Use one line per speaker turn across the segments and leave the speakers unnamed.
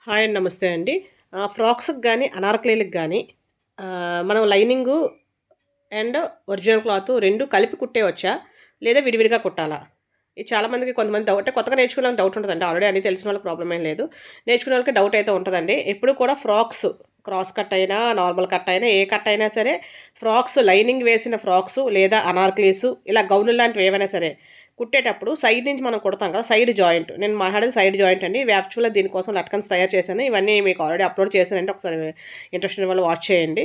Hi అండి. నమస్తే అండి. ఫ్రాక్స్‌కి గానీ, అనార్కలీలకి గానీ మనం లైనింగు అండ్ ఒరిజినల్ క్లాత్ 2 కలిపి కుట్టేయొచ్చా? లేదా విడివిడిగా కుట్టాలా? ఇది చాలామందికి కొంతమంది డౌట్ అంటే కొత్తగా నేర్చుకునే వాళ్ళకి డౌట్ ఉంటదండి. ఆల్రెడీ అన్నీ తెలిసిన వాళ్ళకి ప్రాబ్లమ్ ఏం లేదు. నేర్చుకునే వాళ్ళకి డౌట్ అయితే ఉంటదండి. ఎప్పుడు కూడా ఫ్రాక్స్ క్రాస్ కట్ అయినా, నార్మల్ కట్ అయినా, ఏ కట్ అయినా సరే ఫ్రాక్స్ లైనింగ్ వేసిన ఫ్రాక్సు లేదా అనార్కలీసు ఇలా గౌన్లు లాంటివి ఏవైనా సరే కుట్టేటప్పుడు సైడ్ నుంచి మనం కుడతాం కదా! Side joint. నేను మాట్లాడేది సైడ్ జాయింట్ అండి. ఇవి యాక్చువల్‌గా దీనికోసం లట్కన్స్ తయారు చేశాను. ఇవన్నీ మీకు ఆల్రెడీ అప్‌లోడ్ చేశానంటే ఒకసారి ఇంట్రెస్ట్ ఉన్న వాళ్ళు వాచ్ చేయండి.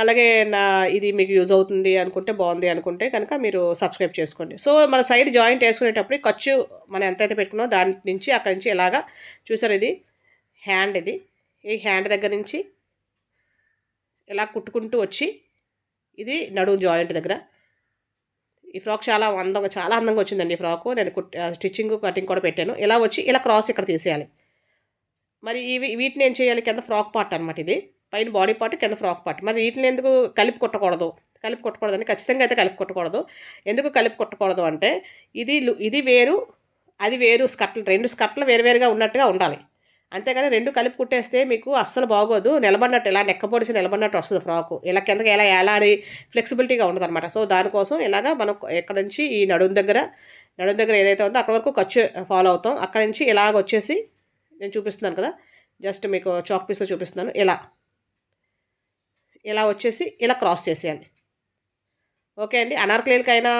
అలాగే ఇది మీకు యూజ్ అవుతుంది అనుకుంటే, బావుంది అనుకుంటే కనుక మీరు సబ్స్క్రైబ్ చేసుకోండి. సో, మన సైడ్ జాయింట్ ఏసుకునేటప్పుడు ఖర్చు మనం ఎంతైతే పెట్టుకున్నామో దాని నుంచి అక్కడి నుంచి ఇలాగా చూసారా ఇది హ్యాండ్ ఇది. ఈ హ్యాండ్ దగ్గర నుంచి ఇలా కుట్టుకుంటూ వచ్చి ఇది నడుము జాయింట్ దగ్గర ఈ ఫ్రాక్ చాలా అందంగా వచ్చిందండి ఈ ఫ్రాకు. నేను స్టిచ్చింగ్, కటింగ్ కూడా పెట్టాను. ఇలా వచ్చి ఇలా క్రాస్ ఇక్కడ తీసేయాలి. మరి వీటిని ఏం చేయాలి? కింద ఫ్రాక్ పార్ట్ అనమాట ఇది. పైన బాడీ పార్ట్, కింద ఫ్రాక్ పార్ట్. మరి వీటిని ఎందుకు కలిపి కుట్టకూడదు? కలిపి కుట్టకూడదని ఖచ్చితంగా అయితే కలిపి కుట్టకూడదు. ఎందుకు కలిపి కుట్టకూడదు అంటే ఇది వేరు, అది వేరు స్కర్ట్‌లు 2 స్కర్ట్‌లు వేరువేరుగా ఉన్నట్టుగా ఉండాలి. అంతేగాని 2 కలిపి కుట్టేస్తే మీకు అస్సలు బాగోదు. నిలబడినట్టు ఇలా నెక్క పొడిచి నిలబడినట్టు వస్తది ఫ్రాకు. ఇలా కిందకి ఇలా ఏలాడి ఫ్లెక్సిబిలిటీగా ఉండదనమాట. సో, దానికోసం ఇలాగా మనం ఇక్కడ నుంచి ఈ నడుము దగ్గర ఏదైతే ఉందో అక్కడి వరకు ఖర్చు ఫాలో అవుతాం. అక్కడి నుంచి ఇలాగొచ్చేసి నేను చూపిస్తున్నాను కదా! జస్ట్ మీకు చాక్ పీస్‌తో చూపిస్తున్నాను. ఇలా వచ్చేసి ఇలా క్రాస్ చేసేయాలి. ఓకే అండి. అనార్కలీలకైనా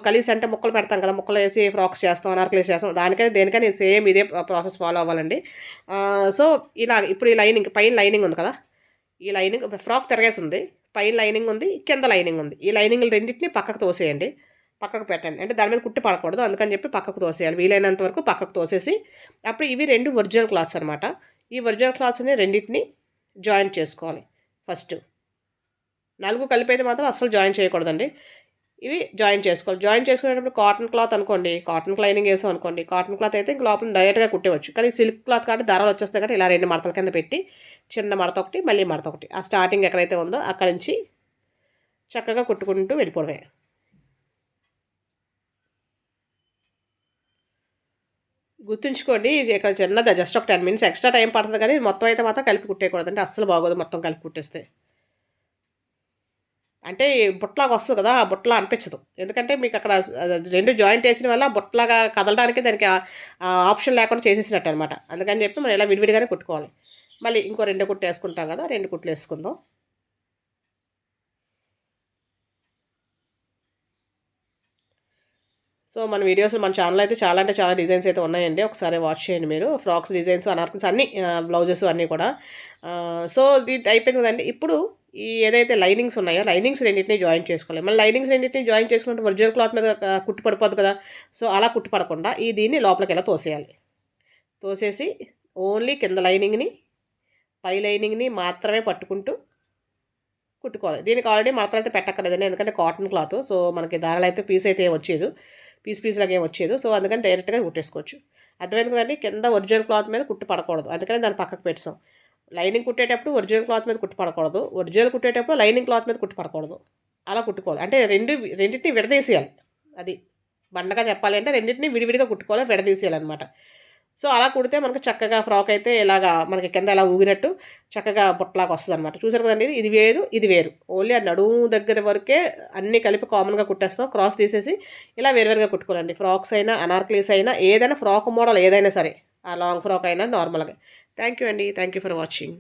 కలీస్ అంటే ముక్కలు పెడతాం కదా! ముక్కలేసి ఫ్రాక్స్ చేస్తాం, అనార్కలీస్ చేస్తాం. దేనికైనా సేమ్ ఇదే ప్రాసెస్ ఫాలో అవ్వాలండి. సో, ఇప్పుడు ఈ లైనింగ్ పైన లైనింగ్ ఉంది కదా! ఈ లైనింగ్ ఫ్రాక్ తిరగేసుంది. పైన లైనింగ్ ఉంది, కింద లైనింగ్ ఉంది. ఈ లైనింగ్‌లు రెండిటిని పక్కకు తోసేయండి. పక్కకు పెట్టండి. అంటే దాని మీద కుట్టి పడకూడదు. అందుకని చెప్పి పక్కకు తోసేయాలి. వీలైనంత వరకు పక్కకు తోసేసి అప్పుడు ఇవి 2 ఒరిజినల్ క్లాత్స్ అనమాట. ఈ ఒరిజినల్ క్లాత్స్‌ని రెండిటిని జాయింట్ చేసుకోవాలి ఫస్టు. 4 కలిపైతే మాత్రం అస్సలు జాయిన్ చేయకూడదండి. ఇవి జాయిన్ చేసుకోవాలి. జాయిన్ చేసుకునేటప్పుడు కాటన్ క్లాత్ అనుకోండి, కాటన్‌కి లైనింగ్ ఏసాం అనుకోండి, కాటన్ క్లాత్ అయితే ఇంక లోపల డైరెక్ట్‌గా కుట్టేయొచ్చు. కానీ సిల్క్ క్లాత్ కాబట్టి దారాలు వచ్చేస్తాయి కాబట్టి ఇలా 2 మడతల కింద పెట్టి, చిన్న మడత ఒకటి, మళ్ళీ మడత ఒకటి. ఆ స్టార్టింగ్ ఎక్కడైతే ఉందో అక్కడి నుంచి చక్కగా కుట్టుకుంటూ వెళ్ళిపోవడమే. గుర్తుంచుకోండి ఇది ఇక్కడ చిన్నది జస్ట్ ఒక 10 మినిట్స్ ఎక్స్‌ట్రా టైం పడతది కానీ మొత్తం అయితే మాత్రం కలిపి కుట్టేయకూడదండి. అస్సలు బాగోదు మొత్తం కలిపి కుట్టేస్తే. అంటే బుట్టలాగా వస్తది కదా! ఆ బుట్టలా అనిపించదు. ఎందుకంటే మీకక్కడ 2 జాయింట్ ఏసిన వల్ల బుట్టలాగా కదలడానికి దానికి ఆప్షన్ లేకుండా చేసేసినట్టనమాట. అందుకని చెప్పి మనం ఇలా విడివిడిగానే కుట్టుకోవాలి. మళ్ళీ ఇంకో 2 కుట్టేసుకుంటాం కదా! 2 కుట్లేసుకుందాం. సో, మన ఛానెల్‌లో అయితే చాలా అంటే చాలా డిజైన్స్ అయితే ఉన్నాయండి. ఒకసారి వాచ్ చేయండి మీరు. ఫ్రాక్స్ డిజైన్స్, అనార్కలీస్ అన్నీ బ్లౌజెస్ అన్నీ కూడా. సో, ఇది అయిపోయింది కదండీ. ఇప్పుడు ఏదైతే లైనింగ్స్ ఉన్నాయో, లైనింగ్స్ రెండిటిని జాయింట్ చేసుకోవాలి. మళ్ళీ లైనింగ్స్ రెండిటిని జాయింట్ చేసుకుంటే ఒరిజినల్ క్లాత్ మీద కుట్టు పడిపోద్ది కదా! సో, అలా కుట్టు పడకుండా దీన్ని లోపలికి ఇలా తోసేయాలి. తోసేసి ఓన్లీ కింద లైనింగ్‌ని, పై లైనింగ్‌ని మాత్రమే పట్టుకుంటూ కుట్టుకోవాలి. దీనికి ఆల్రెడీ మడతలైతే పెట్టక్కర్లేదండి. ఎందుకంటే కాటన్ క్లాత్. సో, మనకి దారాలైతే పీస్ అయితే ఏం వచ్చేదు. పీస్ లాగా ఏం వచ్చేదు. సో, అందుకని డైరెక్ట్‌గా కుట్టేసుకోవచ్చు. అర్థమైంది కదండీ! కింద ఒరిజినల్ క్లాత్ మీద కుట్టు పడకూడదు. అందుకని దాన్ని పక్కకు పెట్టేసాం. లైనింగ్ కుట్టేటప్పుడు ఒరిజినల్ క్లాత్ మీద కుట్టు పడకూడదు. ఒరిజినల్ కుట్టేటప్పుడు లైనింగ్ క్లాత్ మీద కుట్టు పడకూడదు. అలా కుట్టుకోవాలి. అంటే రెండిటిని విడదీసేయాలి. అది బండగా చెప్పాలి అంటే రెండిటిని విడివిడిగా కుట్టుకోవాలి. విడదీసేయాలనమాట. సో, అలా కుడితే మనకు చక్కగా ఫ్రాక్ అయితే ఇలాగా మనకి కింద ఇలా ఊగినట్టు చక్కగా బుట్టలాగా వస్తదనమాట. చూసారు కదండీ! ఇది వేరు, ఇది వేరు. ఓన్లీ ఆ నడుము దగ్గర వరకే అన్నీ కలిపి కామన్‌గా కుట్టేస్తాం. క్రాస్ తీసేసి ఇలా వేరువేరుగా కుట్టుకోవాలండి. ఫ్రాక్స్ అయినా, అనార్కలీస్ అయినా ఏదైనా ఫ్రాక్ మోడల్ ఏదైనా సరే. ఆ లాంగ్ ఫ్రాక్ అయినా నార్మల్‌గా. థ్యాంక్ యూ అండి. Thank you for watching.